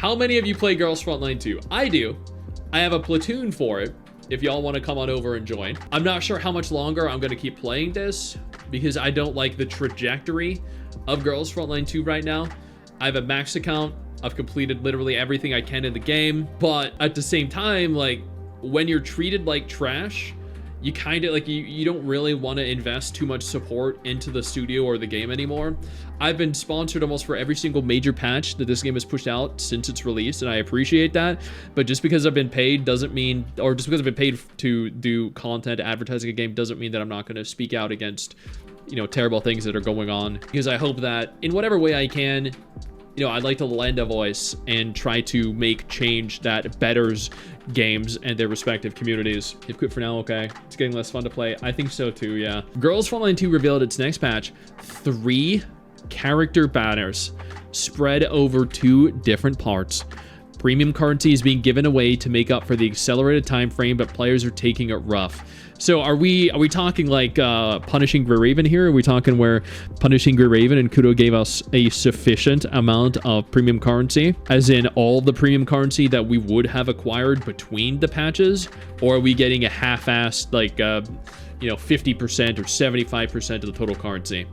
How many of you play Girls Frontline 2? I do. I have a platoon for it, if y'all want to come on over and join. I'm not sure how much longer I'm going to keep playing this because I don't like the trajectory of Girls Frontline 2 right now. I have a max account. I've completed literally everything I can in the game. But at the same time, like, when you're treated like trash, you kind of like, you don't really want to invest too much support into the studio or the game anymore. I've been sponsored almost for every single major patch that this game has pushed out since its release, and I appreciate that. But just because I've been paid doesn't mean, or just because I've been paid to do content advertising a game doesn't mean that I'm not going to speak out against, you know, terrible things that are going on. Because I hope that in whatever way I can, you know, I'd like to lend a voice and try to make change that betters games and their respective communities. You've quit for now, okay. It's getting less fun to play. I think so too, yeah. Girls Frontline 2 revealed its next patch. 3 character banners spread over 2 different parts. Premium currency is being given away to make up for the accelerated time frame, but players are taking it rough. So are we talking like punishing Grey Raven here? Are we talking where punishing Grey Raven and Kudo gave us a sufficient amount of premium currency, as in all the premium currency that we would have acquired between the patches? Or are we getting a half-assed, like, you know, 50% or 75% of the total currency?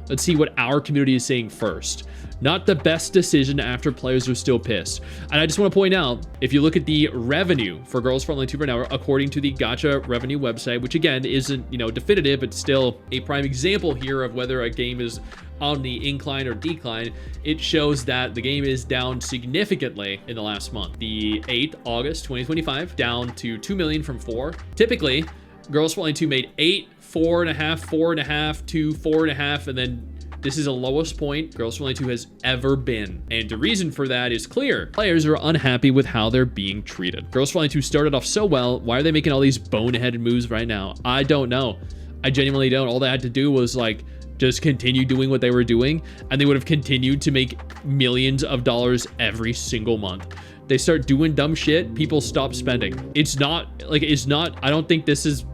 Let's see what our community is saying first. Not the best decision after players are still pissed. And I just want to point out, if you look at the revenue for Girls Frontline 2 right now, according to the Gacha revenue website, which again isn't, you know, definitive, but still a prime example here of whether a game is on the incline or decline, it shows that the game is down significantly in the last month. The 8th August 2025, down to 2 million from 4. Typically, Girls Frontline 2 made 8, 4.5, 4.5, 2, 4.5, and then this is the lowest point Girls Frontline 2 has ever been. And the reason for that is clear. Players are unhappy with how they're being treated. Girls Frontline 2 started off so well. Why are they making all these boneheaded moves right now? I don't know. I genuinely don't. All they had to do was like just continue doing what they were doing, and they would have continued to make millions of dollars every single month. They start doing dumb shit, people stop spending. It's not, I don't think this is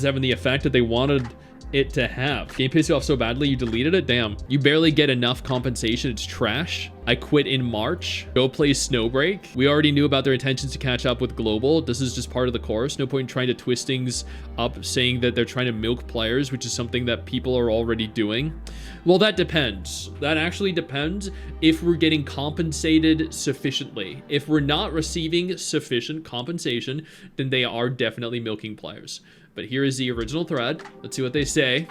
having the effect that they wanted it to have. Game pissed you off so badly you deleted it? Damn. You barely get enough compensation. It's trash. I quit in March. Go play Snowbreak. We already knew about their intentions to catch up with Global. This is just part of the course. No point in trying to twist things up, saying that they're trying to milk players, which is something that people are already doing. Well, that depends. That actually depends if we're getting compensated sufficiently. If we're not receiving sufficient compensation, then they are definitely milking players. But here is the original thread. Let's see what they say.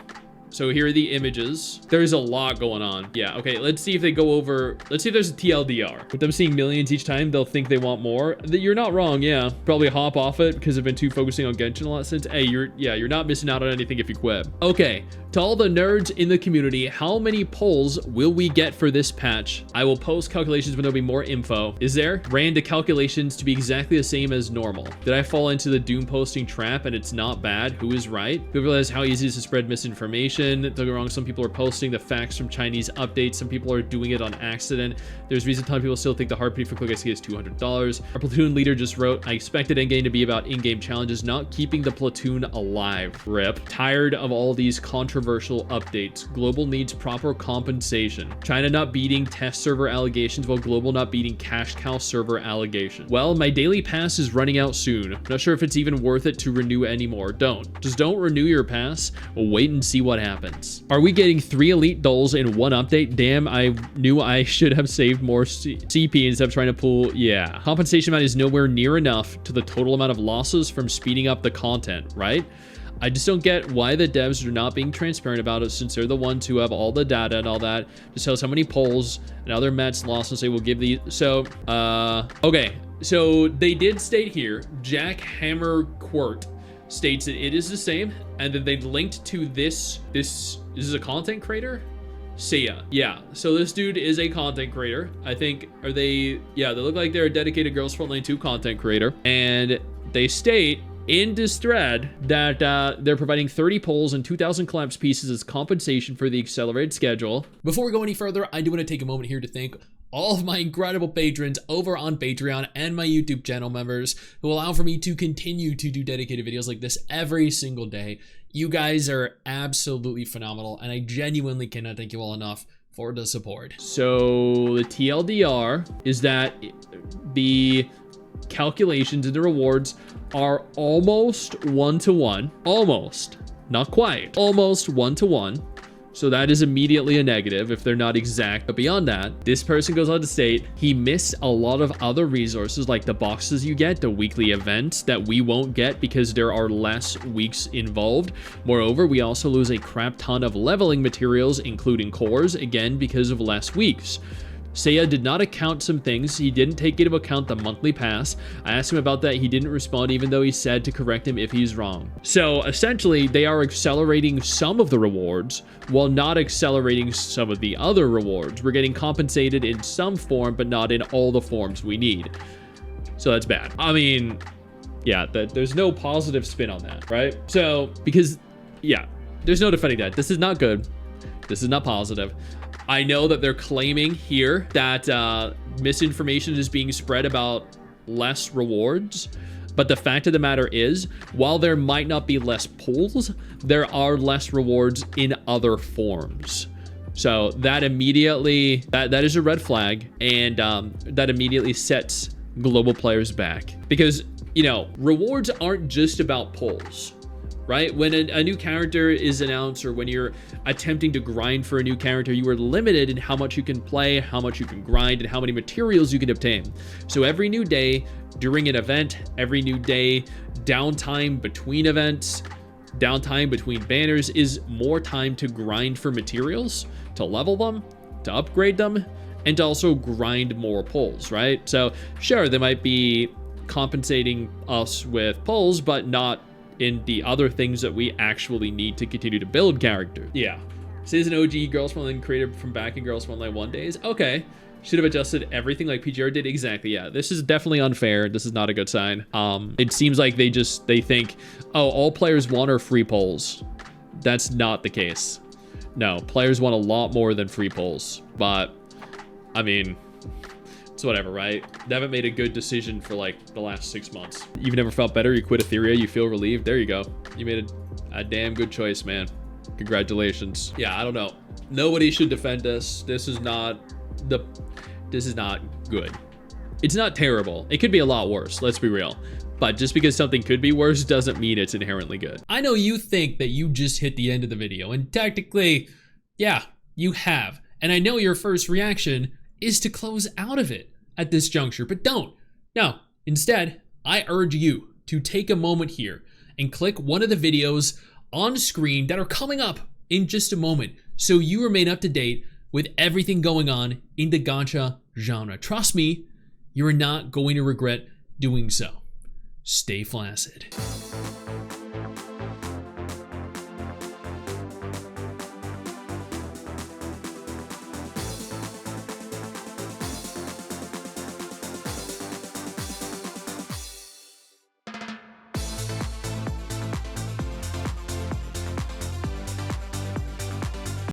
So here are the images. There's a lot going on. Yeah, okay, let's see if they go over, let's see if there's a TLDR. With them seeing millions each time, they'll think they want more. You're not wrong, yeah. Probably hop off it because I've been too focusing on Genshin a lot since. Hey, you're not missing out on anything if you quit. Okay, to all the nerds in the community, how many polls will we get for this patch? I will post calculations when there'll be more info. Is there? Ran the calculations to be exactly the same as normal. Did I fall into the doom posting trap and it's not bad? Who is right? People realize how easy it is to spread misinformation. Don't get me wrong, some people are posting the facts from Chinese updates. Some people are doing it on accident. There's reason a ton of people still think the hard penny for quick XP is $200. Our platoon leader just wrote, I expected endgame to be about in-game challenges, not keeping the platoon alive. Rip. Tired of all these controversial updates. Global needs proper compensation. China not beating test server allegations while Global not beating cash cow server allegations. Well, my daily pass is running out soon. Not sure if it's even worth it to renew anymore. Just don't renew your pass. We'll wait and see what happens. Are we getting 3 elite dulls in one update? Damn, I knew I should have saved more CP instead of trying to pull. Yeah. Compensation amount is nowhere near enough to the total amount of losses from speeding up the content, right? I just don't get why the devs are not being transparent about it, since they're the ones who have all the data and all that. Just tell us how many polls and other Mets lost and say we'll give the. So, okay. So they did state here, Jack Hammer Quirt states that it is the same, and then they linked to this is a content creator. Seiya. Yeah, so this dude is a content creator. I think, are they, yeah, they look like they're a dedicated Girls Frontline 2 content creator, and they state in this thread that they're providing 30 polls and 2,000 collapse pieces as compensation for the accelerated schedule. Before we go any further, I do want to take a moment here to thank all of my incredible patrons over on Patreon and my YouTube channel members who allow for me to continue to do dedicated videos like this every single day. You guys are absolutely phenomenal, and I genuinely cannot thank you all enough for the support. So the TLDR is that the calculations and the rewards are almost 1-to-1. Almost. Not quite. Almost 1-to-1. So that is immediately a negative if they're not exact. But beyond that, this person goes on to state he missed a lot of other resources like the boxes you get, the weekly events that we won't get because there are less weeks involved. Moreover, we also lose a crap ton of leveling materials, including cores, again, because of less weeks. Seiya did not account some things. He didn't take into account the monthly pass. I asked him about that. He didn't respond, even though he said to correct him if he's wrong. So essentially, they are accelerating some of the rewards while not accelerating some of the other rewards. We're getting compensated in some form, but not in all the forms we need. So that's bad. I mean, yeah, there's no positive spin on that, right? So, because, yeah, there's no defending that. This is not good. This is not positive. I know that they're claiming here that misinformation is being spread about less rewards, but the fact of the matter is, while there might not be less pulls, there are less rewards in other forms. So that immediately, that is a red flag, and that immediately sets global players back. Because, you know, rewards aren't just about pulls. Right? When a new character is announced, or when you're attempting to grind for a new character, you are limited in how much you can play, how much you can grind, and how many materials you can obtain. So every new day during an event, every new day, downtime between events, downtime between banners is more time to grind for materials, to level them, to upgrade them, and to also grind more pulls, right? So sure, they might be compensating us with pulls, but not in the other things that we actually need to continue to build characters. Yeah. Says an OG Girls Frontline created from back in Girls Frontline 1 days. Okay. Should have adjusted everything like PGR did. Exactly. Yeah. This is definitely unfair. This is not a good sign. It seems like they think, oh, all players want are free polls. That's not the case. No, players want a lot more than free polls. But I mean, it's whatever, right? They haven't made a good decision for like the last 6 months. You've never felt better. You quit Etheria. You feel relieved. There you go. You made a damn good choice, man. Congratulations. Yeah, I don't know. Nobody should defend us. This is not good. It's not terrible. It could be a lot worse. Let's be real. But just because something could be worse doesn't mean it's inherently good. I know you think that you just hit the end of the video, and technically, yeah, you have. And I know your first reaction is to close out of it at this juncture, but don't. No, instead, I urge you to take a moment here and click one of the videos on screen that are coming up in just a moment so you remain up to date with everything going on in the gacha genre. Trust me, you're not going to regret doing so. Stay flaccid.